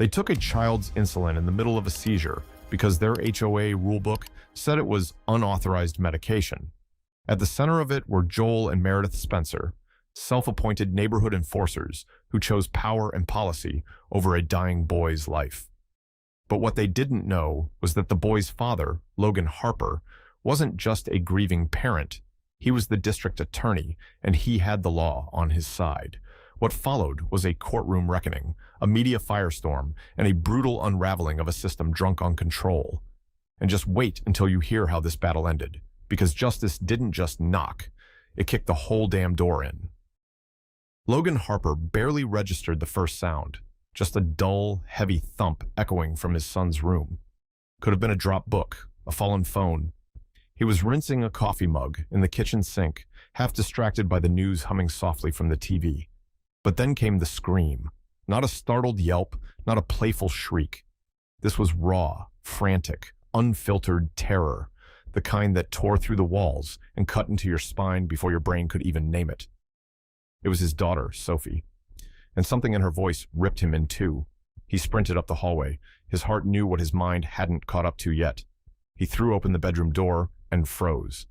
They took a child's insulin in the middle of a seizure because their HOA rulebook said it was unauthorized medication. At the center of it were Joel and Meredith Spencer, self-appointed neighborhood enforcers who chose power and policy over a dying boy's life. But what they didn't know was that the boy's father, Logan Harper, wasn't just a grieving parent. He was the district attorney, and he had the law on his side. What followed was a courtroom reckoning, a media firestorm, and a brutal unraveling of a system drunk on control. And just wait until you hear how this battle ended, because justice didn't just knock, it kicked the whole damn door in. Logan Harper barely registered the first sound, just a dull, heavy thump echoing from his son's room. Could have been a dropped book, a fallen phone. He was rinsing a coffee mug in the kitchen sink, half distracted by the news humming softly from the TV. But then came the scream. Not a startled yelp, not a playful shriek. This was raw, frantic, unfiltered terror, the kind that tore through the walls and cut into your spine before your brain could even name it. It was his daughter, Sophie, and something in her voice ripped him in two. He sprinted up the hallway. His heart knew what his mind hadn't caught up to yet. He threw open the bedroom door and froze.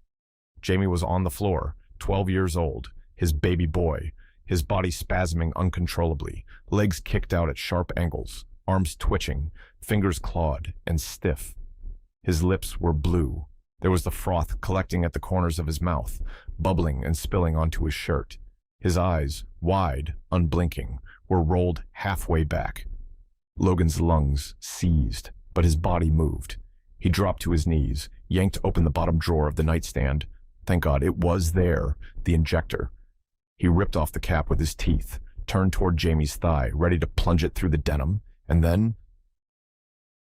Jamie was on the floor, 12 years old, his baby boy, his body spasming uncontrollably, legs kicked out at sharp angles, arms twitching, fingers clawed and stiff. His lips were blue. There was the froth collecting at the corners of his mouth, bubbling and spilling onto his shirt. His eyes, wide, unblinking, were rolled halfway back. Logan's lungs seized, but his body moved. He dropped to his knees, yanked open the bottom drawer of the nightstand. Thank God it was there, the injector. He ripped off the cap with his teeth, turned toward Jamie's thigh, ready to plunge it through the denim, and then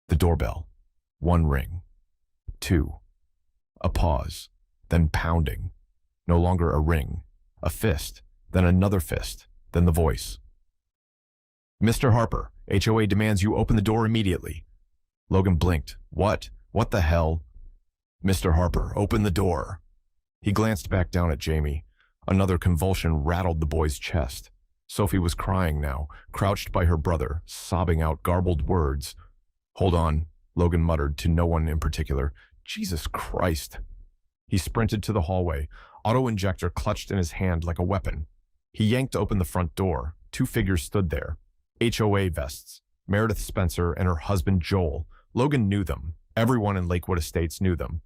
the doorbell. 1 ring. 2. A pause, then pounding. No longer a ring, a fist, then another fist, then the voice. Mr. Harper, HOA demands you open the door immediately. Logan blinked. What? What the hell? Mr. Harper, open the door. He glanced back down at Jamie. Another convulsion rattled the boy's chest. Sophie was crying now, crouched by her brother, sobbing out garbled words. Hold on, Logan muttered to no one in particular. Jesus Christ. He sprinted to the hallway, auto-injector clutched in his hand like a weapon. He yanked open the front door. 2 figures stood there. HOA vests. Meredith Spencer and her husband Joel. Logan knew them. Everyone in Lakewood Estates knew them.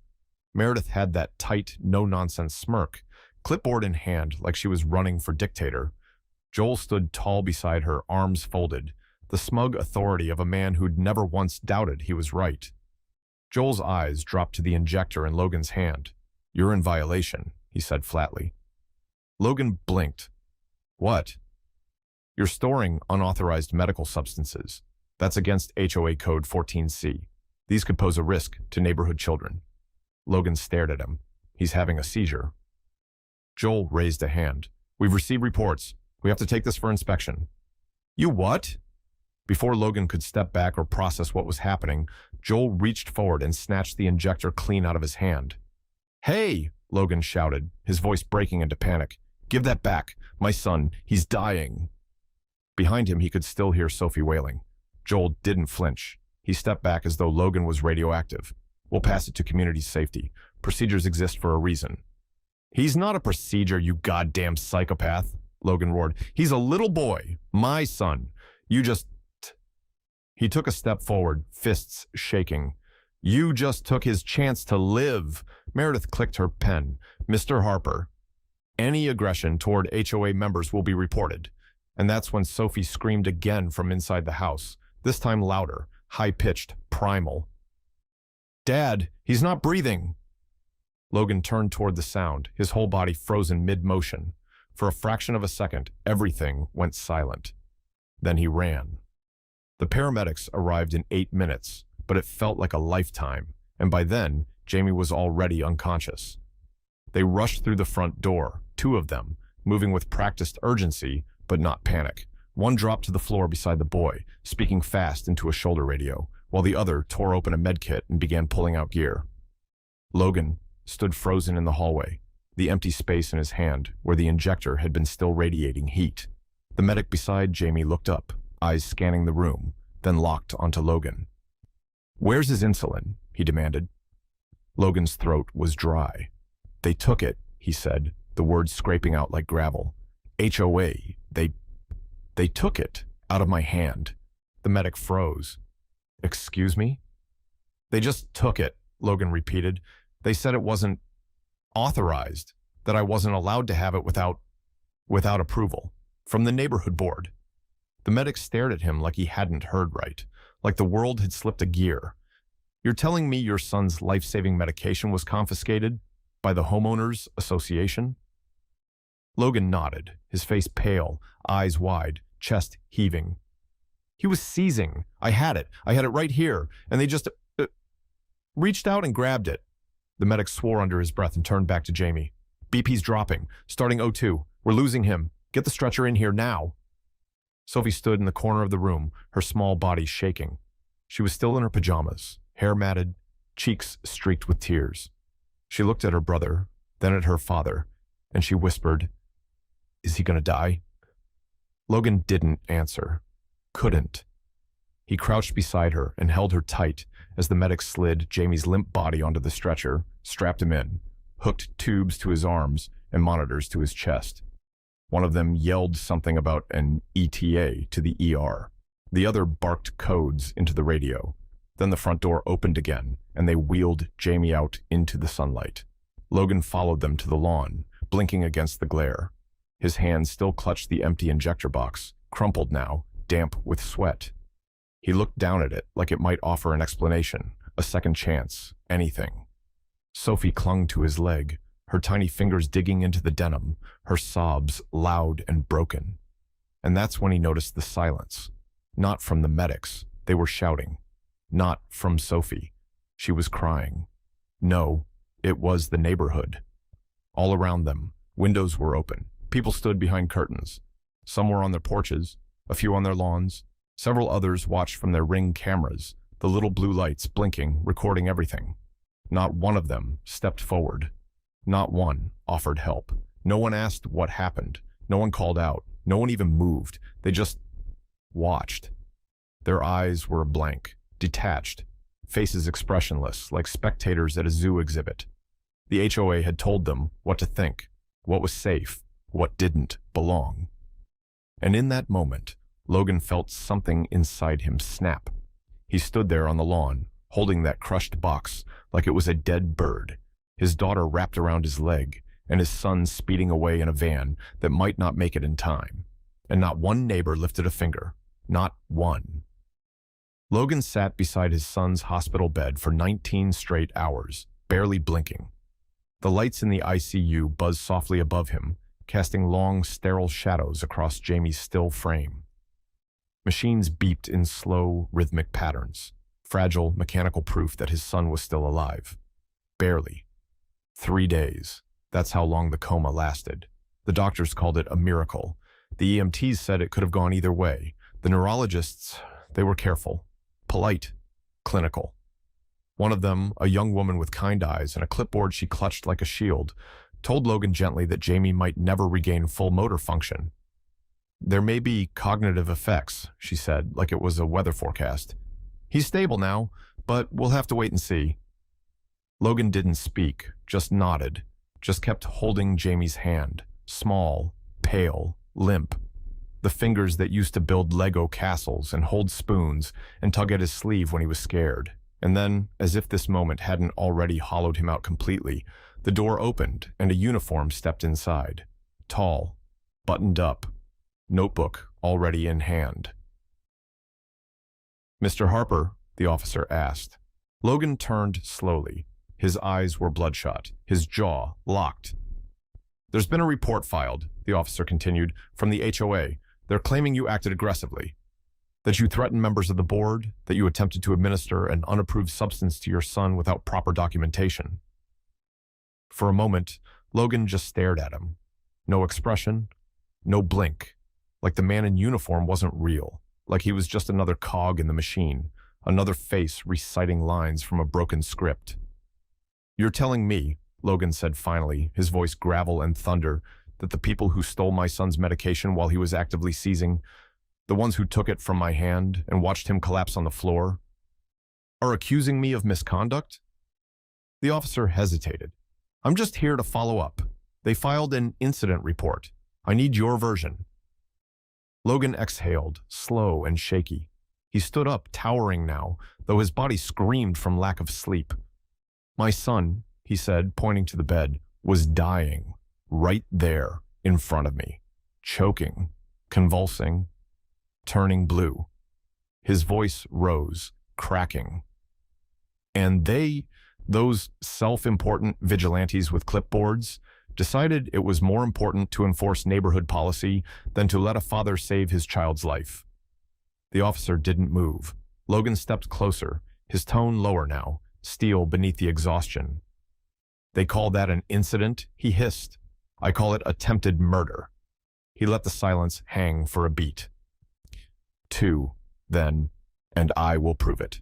Meredith had that tight, no-nonsense smirk, clipboard in hand like she was running for dictator. Joel stood tall beside her, arms folded, the smug authority of a man who'd never once doubted he was right. Joel's eyes dropped to the injector in Logan's hand. You're in violation, he said flatly. Logan blinked. What? You're storing unauthorized medical substances. That's against HOA Code 14C. These could pose a risk to neighborhood children. Logan stared at him. He's having a seizure. Joel raised a hand. We've received reports. We have to take this for inspection. You what? Before Logan could step back or process what was happening, Joel reached forward and snatched the injector clean out of his hand. Hey, Logan shouted, his voice breaking into panic. Give that back. My son, he's dying. Behind him, he could still hear Sophie wailing. Joel didn't flinch. He stepped back as though Logan was radioactive. We'll pass it to community safety. Procedures exist for a reason. He's not a procedure, you goddamn psychopath, Logan roared. He's a little boy, my son. You just... He took a step forward, fists shaking. You just took his chance to live. Meredith clicked her pen. Mr. Harper, any aggression toward HOA members will be reported. And that's when Sophie screamed again from inside the house, this time louder, high-pitched, primal. Dad, he's not breathing. Logan turned toward the sound, his whole body frozen mid-motion. For a fraction of a second, everything went silent. Then he ran. The paramedics arrived in 8 minutes, but it felt like a lifetime, and by then, Jamie was already unconscious. They rushed through the front door, 2 of them, moving with practiced urgency, but not panic. One dropped to the floor beside the boy, speaking fast into a shoulder radio, while the other tore open a medkit and began pulling out gear. Logan stood frozen in the hallway, the empty space in his hand where the injector had been still radiating heat. The medic beside Jamie looked up, eyes scanning the room, then locked onto Logan. "Where's his insulin?" he demanded. Logan's throat was dry. "They took it," he said, the words scraping out like gravel. "HOA, they took it out of my hand." The medic froze. "Excuse me?" "They just took it," Logan repeated. "They said it wasn't authorized, that I wasn't allowed to have it without approval from the neighborhood board." The medic stared at him like he hadn't heard right, like the world had slipped a gear. "You're telling me your son's life-saving medication was confiscated by the homeowners association?" Logan nodded, his face pale, eyes wide, chest heaving. "He was seizing. I had it right here, and they just reached out and grabbed it." The medic swore under his breath and turned back to Jamie. "BP's dropping, starting O2. We're losing him. Get the stretcher in here now." Sophie stood in the corner of the room, her small body shaking. She was still in her pajamas, hair matted, cheeks streaked with tears. She looked at her brother, then at her father, and she whispered, "Is he gonna die?" Logan didn't answer. Couldn't. He crouched beside her and held her tight as the medic slid Jamie's limp body onto the stretcher, strapped him in, hooked tubes to his arms and monitors to his chest. One of them yelled something about an ETA to the ER. The other barked codes into the radio. Then the front door opened again, and they wheeled Jamie out into the sunlight. Logan followed them to the lawn, blinking against the glare. His hand still clutched the empty injector box, crumpled now, damp with sweat. He looked down at it like it might offer an explanation, a second chance, anything. Sophie clung to his leg, her tiny fingers digging into the denim, her sobs loud and broken. And that's when he noticed the silence. Not from the medics, they were shouting. Not from Sophie, she was crying. No, it was the neighborhood. All around them, windows were open. People stood behind curtains. Some were on their porches, a few on their lawns. Several others watched from their Ring cameras, the little blue lights blinking, recording everything. Not one of them stepped forward. Not one offered help. No one asked what happened. No one called out. No one even moved. They just watched. Their eyes were a blank, detached, faces expressionless, like spectators at a zoo exhibit. The HOA had told them what to think, what was safe, what didn't belong. And in that moment, Logan felt something inside him snap. He stood there on the lawn, holding that crushed box like it was a dead bird, his daughter wrapped around his leg, and his son speeding away in a van that might not make it in time. And not one neighbor lifted a finger. Not one. Logan sat beside his son's hospital bed for 19 straight hours, barely blinking. The lights in the ICU buzzed softly above him, casting long, sterile shadows across Jamie's still frame. Machines beeped in slow, rhythmic patterns, fragile, mechanical proof that his son was still alive. Barely. 3 days. That's how long the coma lasted. The doctors called it a miracle. The EMTs said it could have gone either way. The neurologists, they were careful, polite, clinical. One of them, a young woman with kind eyes and a clipboard she clutched like a shield, told Logan gently that Jamie might never regain full motor function. "There may be cognitive effects," she said, like it was a weather forecast. "He's stable now, but we'll have to wait and see." Logan didn't speak, just nodded, just kept holding Jamie's hand, small, pale, limp. The fingers that used to build Lego castles and hold spoons and tug at his sleeve when he was scared. And then, as if this moment hadn't already hollowed him out completely, the door opened and a uniform stepped inside. Tall, buttoned up, notebook already in hand. "Mr. Harper?" the officer asked. Logan turned slowly. His eyes were bloodshot, his jaw locked. "There's been a report filed," the officer continued, "from the HOA. They're claiming you acted aggressively, that you threatened members of the board, that you attempted to administer an unapproved substance to your son without proper documentation." For a moment, Logan just stared at him. No expression, no blink, like the man in uniform wasn't real, like he was just another cog in the machine, another face reciting lines from a broken script. "You're telling me," Logan said finally, his voice gravel and thunder, "that the people who stole my son's medication while he was actively seizing, the ones who took it from my hand and watched him collapse on the floor, are accusing me of misconduct? The officer hesitated. I'm just here to follow up. They filed an incident report. I need your version. Logan exhaled, slow and shaky. He stood up, towering now, though his body screamed from lack of sleep. My son, he said, pointing to the bed, was dying, right there, in front of me, choking, convulsing, turning blue. His voice rose, cracking. And those self-important vigilantes with clipboards, decided it was more important to enforce neighborhood policy than to let a father save his child's life. The officer didn't move. Logan stepped closer, his tone lower now, steel beneath the exhaustion. They call that an incident, he hissed. I call it attempted murder. He let the silence hang for a beat. 2, then, and I will prove it.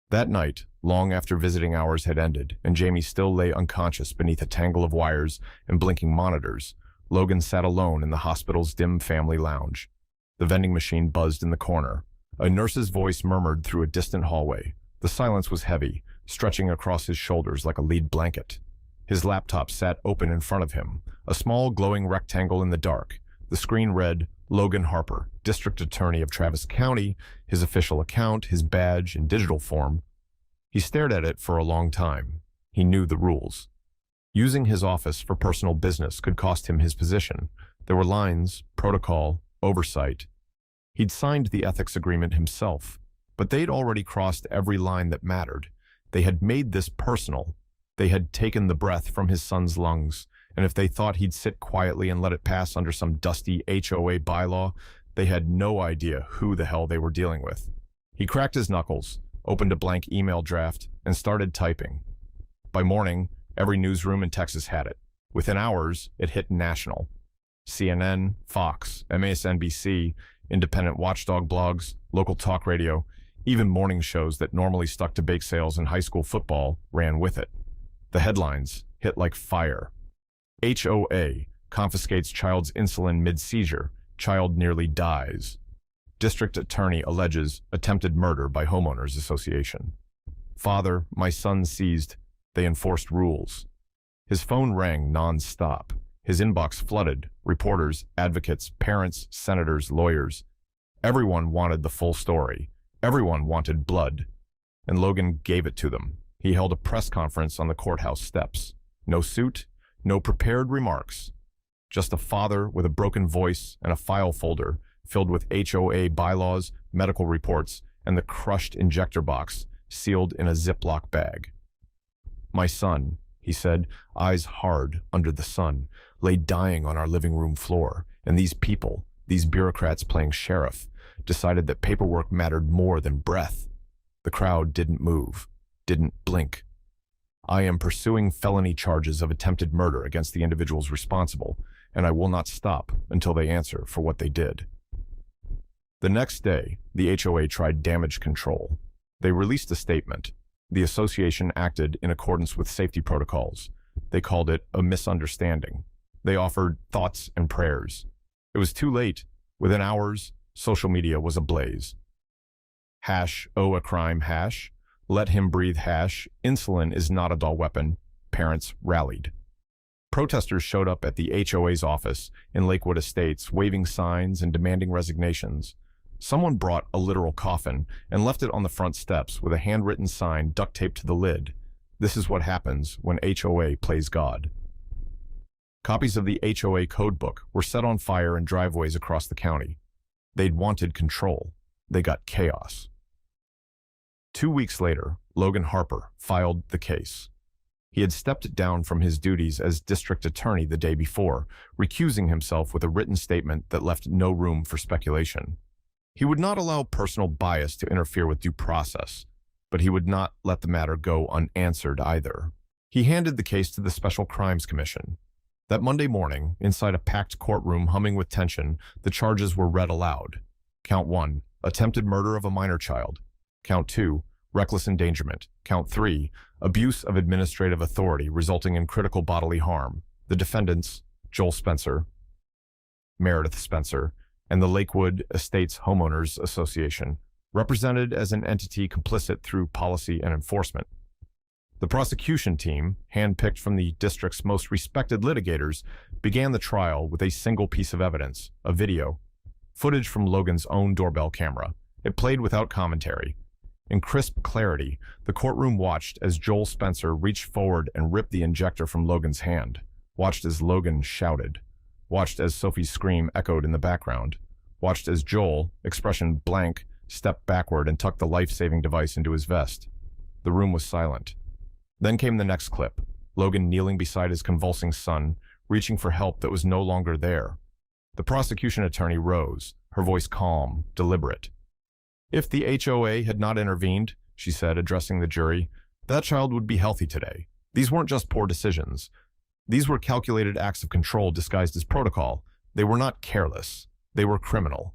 That night, long after visiting hours had ended and Jamie still lay unconscious beneath a tangle of wires and blinking monitors, Logan sat alone in the hospital's dim family lounge. The vending machine buzzed in the corner. A nurse's voice murmured through a distant hallway. The silence was heavy, stretching across his shoulders like a lead blanket. His laptop sat open in front of him, a small glowing rectangle in the dark. The screen read, Logan Harper, District Attorney of Travis County, his official account, his badge in digital form. He stared at it for a long time. He knew the rules. Using his office for personal business could cost him his position. There were lines, protocol, oversight. He'd signed the ethics agreement himself, but they'd already crossed every line that mattered. They had made this personal. They had taken the breath from his son's lungs, and if they thought he'd sit quietly and let it pass under some dusty HOA bylaw, they had no idea who the hell they were dealing with. He cracked his knuckles, opened a blank email draft, and started typing. By morning, every newsroom in Texas had it. Within hours, it hit national. CNN, Fox, MSNBC, independent watchdog blogs, local talk radio, even morning shows that normally stuck to bake sales and high school football ran with it. The headlines hit like fire. HOA confiscates child's insulin mid-seizure. Child nearly dies. District attorney alleges attempted murder by homeowners association. Father, my son seized. They enforced rules. His phone rang non-stop. His inbox flooded. Reporters, advocates, parents, senators, lawyers. Everyone wanted the full story. Everyone wanted blood. And Logan gave it to them. He held a press conference on the courthouse steps. No suit, no prepared remarks. Just a father with a broken voice and a file folder filled with HOA bylaws, medical reports, and the crushed injector box sealed in a Ziploc bag. My son, he said, eyes hard under the sun, lay dying on our living room floor, and these people, these bureaucrats playing sheriff, decided that paperwork mattered more than breath. The crowd didn't move, didn't blink. I am pursuing felony charges of attempted murder against the individuals responsible, and I will not stop until they answer for what they did. The next day, the HOA tried damage control. They released a statement. The association acted in accordance with safety protocols. They called it a misunderstanding. They offered thoughts and prayers. It was too late. Within hours, social media was ablaze. #Oh a crime #, let him breathe #, insulin is not a dull weapon. Parents rallied. Protesters showed up at the HOA's office in Lakewood Estates, waving signs and demanding resignations. Someone brought a literal coffin and left it on the front steps with a handwritten sign duct taped to the lid. This is what happens when HOA plays God. Copies of the HOA codebook were set on fire in driveways across the county. They'd wanted control. They got chaos. 2 weeks later, Logan Harper filed the case. He had stepped down from his duties as district attorney the day before, recusing himself with a written statement that left no room for speculation. He would not allow personal bias to interfere with due process, but he would not let the matter go unanswered either. He handed the case to the Special Crimes Commission. That Monday morning, inside a packed courtroom humming with tension, the charges were read aloud. Count 1, attempted murder of a minor child. Count 2, reckless endangerment. Count 3, abuse of administrative authority resulting in critical bodily harm. The defendants, Joel Spencer, Meredith Spencer, and the Lakewood Estates Homeowners Association, represented as an entity complicit through policy and enforcement. The prosecution team, handpicked from the district's most respected litigators, began the trial with a single piece of evidence, a video. Footage from Logan's own doorbell camera. It played without commentary. In crisp clarity, the courtroom watched as Joel Spencer reached forward and ripped the injector from Logan's hand, watched as Logan shouted, watched as Sophie's scream echoed in the background, watched as Joel, expression blank, stepped backward and tucked the life-saving device into his vest. The room was silent. Then came the next clip, Logan kneeling beside his convulsing son, reaching for help that was no longer there. The prosecution attorney rose, her voice calm, deliberate. "If the HOA had not intervened," she said, addressing the jury, "that child would be healthy today. These weren't just poor decisions. These were calculated acts of control disguised as protocol. They were not careless. They were criminal."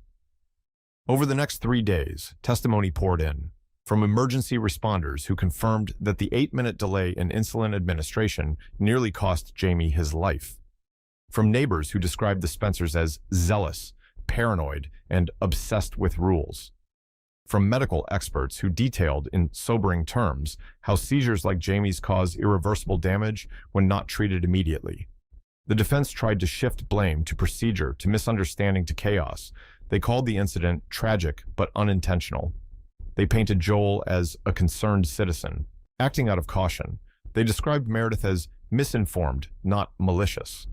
Over the next 3 days, testimony poured in, from emergency responders who confirmed that the 8-minute delay in insulin administration nearly cost Jamie his life, from neighbors who described the Spencers as zealous, paranoid, and obsessed with rules, from medical experts who detailed in sobering terms how seizures like Jamie's cause irreversible damage when not treated immediately. The defense tried to shift blame to procedure, to misunderstanding, to chaos. They called the incident tragic but unintentional. They painted Joel as a concerned citizen, acting out of caution. They described Meredith as misinformed, not malicious.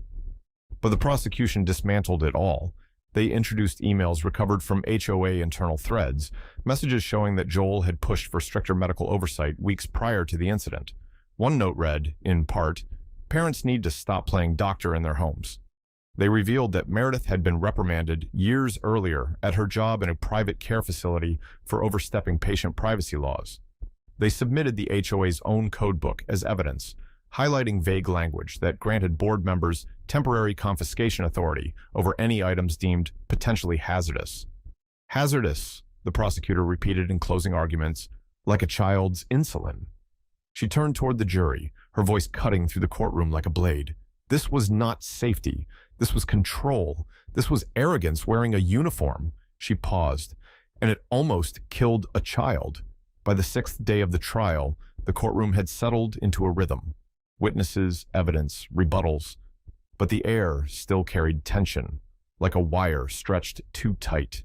But the prosecution dismantled it all. They introduced emails recovered from HOA internal threads, messages showing that Joel had pushed for stricter medical oversight weeks prior to the incident. One note read, in part, "Parents need to stop playing doctor in their homes." They revealed that Meredith had been reprimanded years earlier at her job in a private care facility for overstepping patient privacy laws. They submitted the HOA's own codebook as evidence, highlighting vague language that granted board members temporary confiscation authority over any items deemed potentially hazardous. "Hazardous," the prosecutor repeated in closing arguments, "like a child's insulin." She turned toward the jury, her voice cutting through the courtroom like a blade. This was not safety. This was control. This was arrogance wearing a uniform. She paused, and it almost killed a child. By the 6th day of the trial, the courtroom had settled into a rhythm. Witnesses, evidence, rebuttals. But the air still carried tension, like a wire stretched too tight.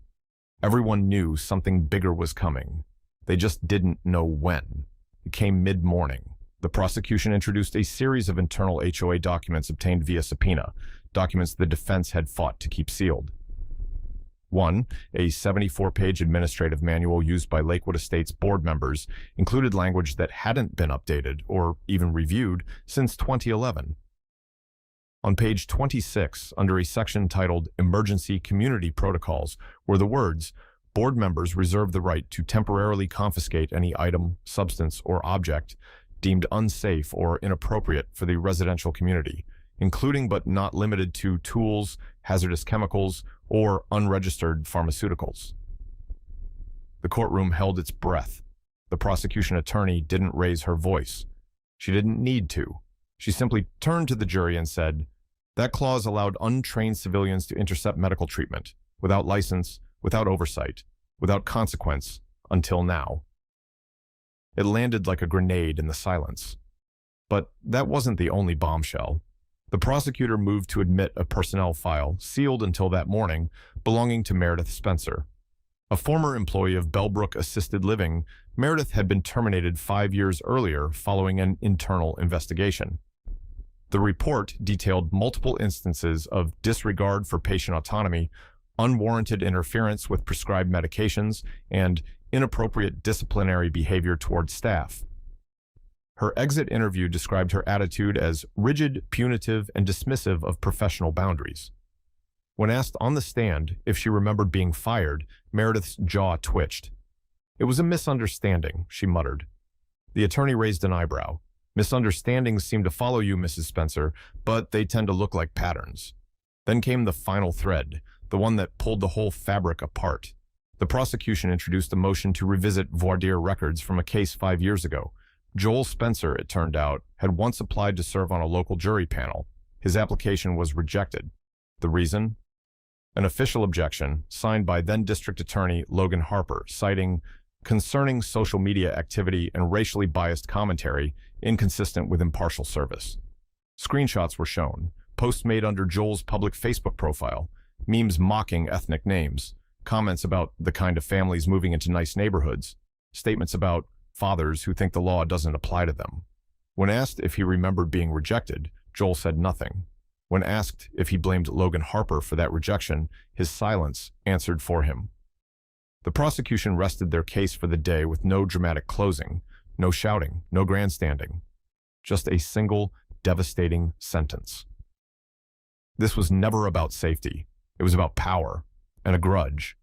Everyone knew something bigger was coming. They just didn't know when. It came mid-morning. The prosecution introduced a series of internal HOA documents obtained via subpoena, documents the defense had fought to keep sealed. 1. A 74-page administrative manual used by Lakewood Estates board members included language that hadn't been updated or even reviewed since 2011. On page 26, under a section titled Emergency Community Protocols, were the words, "Board members reserve the right to temporarily confiscate any item, substance, or object deemed unsafe or inappropriate for the residential community, including but not limited to tools, hazardous chemicals, or unregistered pharmaceuticals." The courtroom held its breath. The prosecution attorney didn't raise her voice. She didn't need to. She simply turned to the jury and said, "That clause allowed untrained civilians to intercept medical treatment, without license, without oversight, without consequence, until now." It landed like a grenade in the silence. But that wasn't the only bombshell. The prosecutor moved to admit a personnel file, sealed until that morning, belonging to Meredith Spencer. A former employee of Bellbrook Assisted Living, Meredith had been terminated 5 years earlier following an internal investigation. The report detailed multiple instances of disregard for patient autonomy, unwarranted interference with prescribed medications, and inappropriate disciplinary behavior towards staff. Her exit interview described her attitude as rigid, punitive, and dismissive of professional boundaries. When asked on the stand if she remembered being fired, Meredith's jaw twitched. "It was a misunderstanding," she muttered. The attorney raised an eyebrow. "Misunderstandings seem to follow you, Mrs. Spencer, but they tend to look like patterns." Then came the final thread, the one that pulled the whole fabric apart. The prosecution introduced a motion to revisit voir dire records from a case 5 years ago. Joel Spencer, it turned out, had once applied to serve on a local jury panel. His application was rejected. The reason? An official objection, signed by then District Attorney Logan Harper, citing concerning social media activity and racially biased commentary inconsistent with impartial service. Screenshots were shown, posts made under Joel's public Facebook profile, memes mocking ethnic names, comments about the kind of families moving into nice neighborhoods, statements about fathers who think the law doesn't apply to them. When asked if he remembered being rejected, Joel said nothing. When asked if he blamed Logan Harper for that rejection, his silence answered for him. The prosecution rested their case for the day with no dramatic closing, no shouting, no grandstanding. Just a single, devastating sentence. This was never about safety. It was about power and a grudge.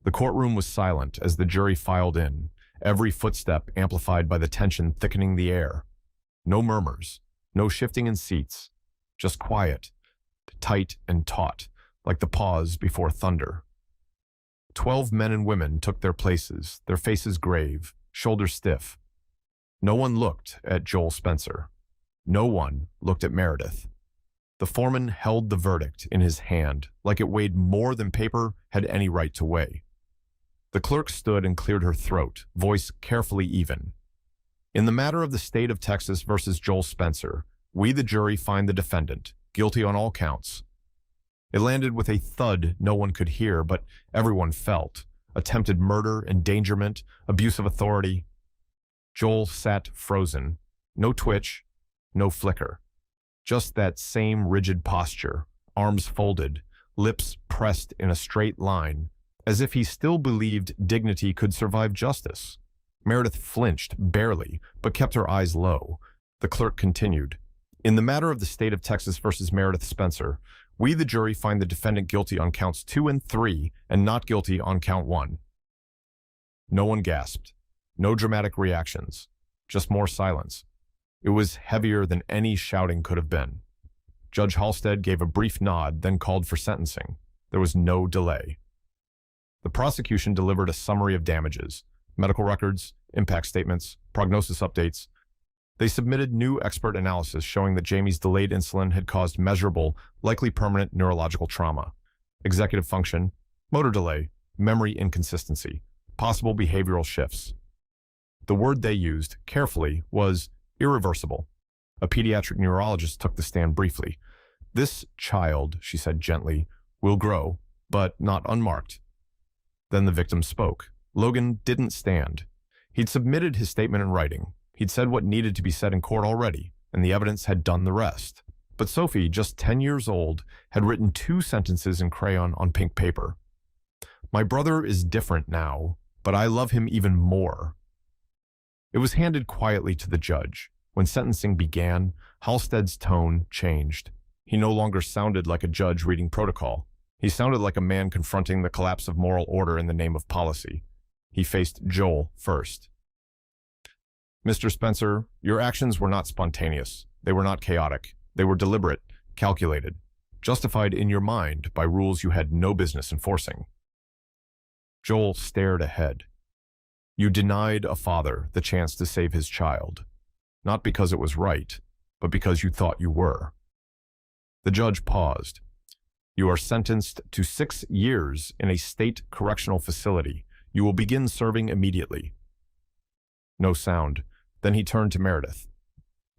The courtroom was silent as the jury filed in, every footstep amplified by the tension thickening the air. No murmurs, no shifting in seats, just quiet, tight and taut, like the pause before thunder. 12 men and women took their places, their faces grave, shoulders stiff. No one looked at Joel Spencer. No one looked at Meredith. The foreman held the verdict in his hand, like it weighed more than paper had any right to weigh. The clerk stood and cleared her throat, voice carefully even. In the matter of the state of Texas versus Joel Spencer, we the jury find the defendant, guilty on all counts. It landed with a thud no one could hear, but everyone felt. Attempted murder, endangerment, abuse of authority. Joel sat frozen. No twitch, no flicker. Just that same rigid posture, arms folded, lips pressed in a straight line, as if he still believed dignity could survive justice. Meredith flinched, barely, but kept her eyes low. The clerk continued. In the matter of the state of Texas versus Meredith Spencer, we the jury find the defendant guilty on counts 2 and 3 and not guilty on count 1. No one gasped. No dramatic reactions. Just more silence. It was heavier than any shouting could have been. Judge Halstead gave a brief nod, then called for sentencing. There was no delay. The prosecution delivered a summary of damages, medical records, impact statements, prognosis updates. They submitted new expert analysis showing that Jamie's delayed insulin had caused measurable, likely permanent neurological trauma, executive function, motor delay, memory inconsistency, possible behavioral shifts. The word they used, carefully, was irreversible. A pediatric neurologist took the stand briefly. This child, she said gently, will grow, but not unmarked. Then the victim spoke. Logan didn't stand. He'd submitted his statement in writing. He'd said what needed to be said in court already, and the evidence had done the rest. But Sophie, just 10 years old, had written 2 sentences in crayon on pink paper. My brother is different now, but I love him even more. It was handed quietly to the judge. When sentencing began, Halstead's tone changed. He no longer sounded like a judge reading protocol. He sounded like a man confronting the collapse of moral order in the name of policy. He faced Joel first. Mr. Spencer, your actions were not spontaneous. They were not chaotic. They were deliberate, calculated, justified in your mind by rules you had no business enforcing. Joel stared ahead. You denied a father the chance to save his child, not because it was right, but because you thought you were. The judge paused. You are sentenced to 6 years in a state correctional facility. You will begin serving immediately. No sound. Then he turned to Meredith.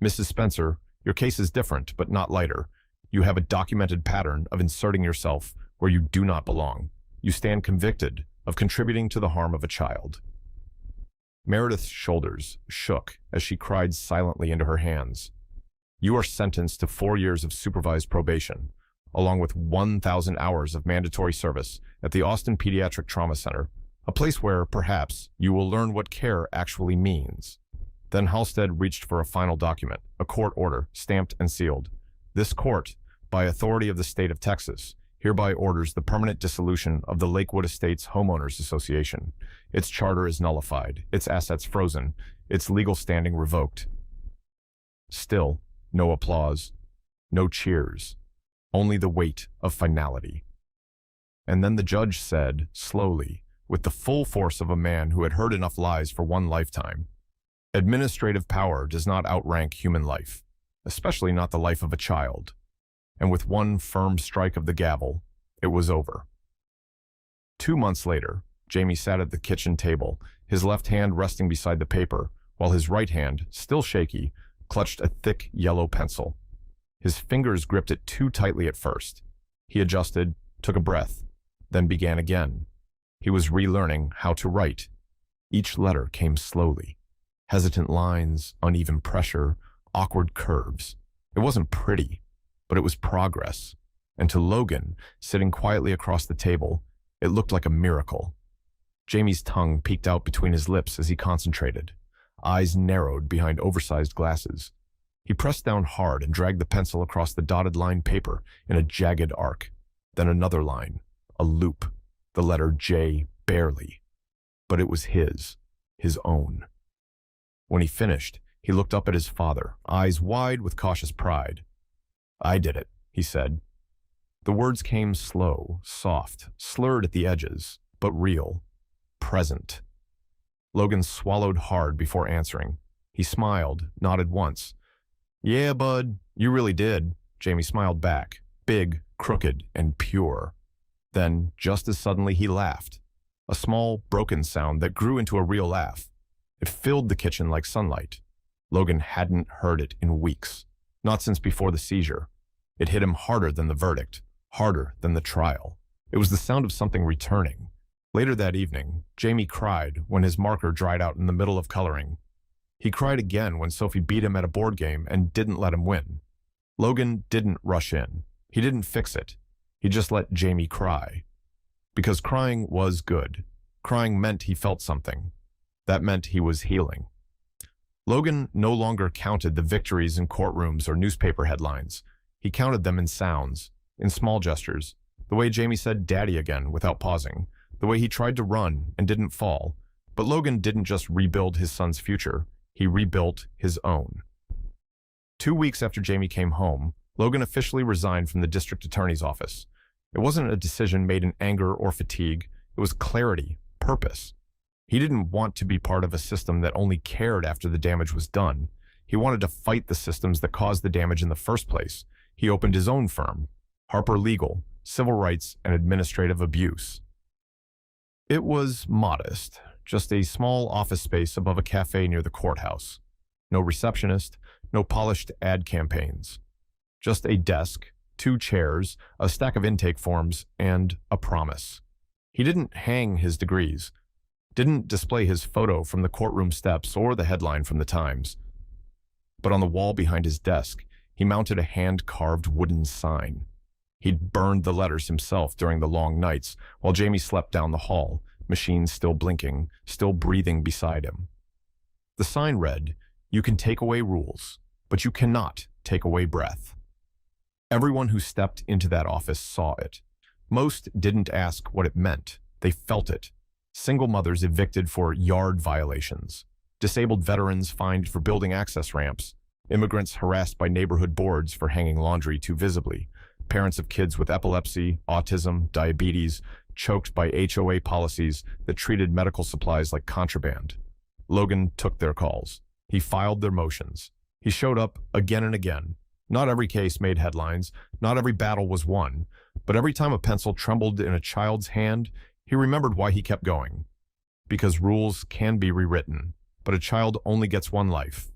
Mrs. Spencer, your case is different, but not lighter. You have a documented pattern of inserting yourself where you do not belong. You stand convicted of contributing to the harm of a child. Meredith's shoulders shook as she cried silently into her hands. You are sentenced to 4 years of supervised probation, along with 1,000 hours of mandatory service at the Austin Pediatric Trauma Center, a place where, perhaps, you will learn what care actually means. Then Halstead reached for a final document, a court order, stamped and sealed. This court, by authority of the state of Texas, hereby orders the permanent dissolution of the Lakewood Estates Homeowners Association. Its charter is nullified, its assets frozen, its legal standing revoked. Still, no applause, no cheers, only the weight of finality. And then the judge said, slowly, with the full force of a man who had heard enough lies for one lifetime, administrative power does not outrank human life, especially not the life of a child. And with one firm strike of the gavel, It was over. 2 months later, Jamie sat at the kitchen table, his left hand resting beside the paper, while his right hand, still shaky, clutched a thick yellow pencil. His fingers gripped it too tightly at first. He adjusted, took a breath, then began again. He was relearning how to write. Each letter came slowly. Hesitant lines, uneven pressure, awkward curves. It wasn't pretty, but it was progress. And to Logan, sitting quietly across the table, it looked like a miracle. Jamie's tongue peeked out between his lips as he concentrated. Eyes narrowed behind oversized glasses. He pressed down hard and dragged the pencil across the dotted line paper in a jagged arc. Then another line, a loop, the letter J barely. But it was his own. When he finished, he looked up at his father, eyes wide with cautious pride. "I did it," he said. The words came slow, soft, slurred at the edges, but real, present. Logan swallowed hard before answering. He smiled, nodded once. "Yeah, bud, you really did." Jamie smiled back, big, crooked, and pure. Then, just as suddenly, he laughed. A small, broken sound that grew into a real laugh. It filled the kitchen like sunlight. Logan hadn't heard it in weeks, not since before the seizure. It hit him harder than the verdict, harder than the trial. It was the sound of something returning. Later that evening, Jamie cried when his marker dried out in the middle of coloring. He cried again when Sophie beat him at a board game and didn't let him win. Logan didn't rush in. He didn't fix it. He just let Jamie cry. Because crying was good. Crying meant he felt something. That meant he was healing. Logan no longer counted the victories in courtrooms or newspaper headlines. He counted them in sounds, in small gestures, the way Jamie said "daddy" again without pausing, the way he tried to run and didn't fall. But Logan didn't just rebuild his son's future. He rebuilt his own. 2 weeks after Jamie came home, Logan officially resigned from the district attorney's office. It wasn't a decision made in anger or fatigue. It was clarity, purpose. He didn't want to be part of a system that only cared after the damage was done. He wanted to fight the systems that caused the damage in the first place. He opened his own firm, Harper Legal, Civil Rights and Administrative Abuse. It was modest, just a small office space above a cafe near the courthouse. No receptionist, no polished ad campaigns. Just a desk, 2 chairs, a stack of intake forms, and a promise. He didn't hang his degrees, didn't display his photo from the courtroom steps or the headline from the Times. But on the wall behind his desk, he mounted a hand-carved wooden sign. He'd burned the letters himself during the long nights while Jamie slept down the hall, machines still blinking, still breathing beside him. The sign read, "You can take away rules, but you cannot take away breath." Everyone who stepped into that office saw it. Most didn't ask what it meant. They felt it. Single mothers evicted for yard violations. Disabled veterans fined for building access ramps. Immigrants harassed by neighborhood boards for hanging laundry too visibly. Parents of kids with epilepsy, autism, diabetes, choked by HOA policies that treated medical supplies like contraband. Logan took their calls. He filed their motions. He showed up again and again. Not every case made headlines. Not every battle was won. But every time a pencil trembled in a child's hand, he remembered why he kept going. Because rules can be rewritten, but a child only gets one life.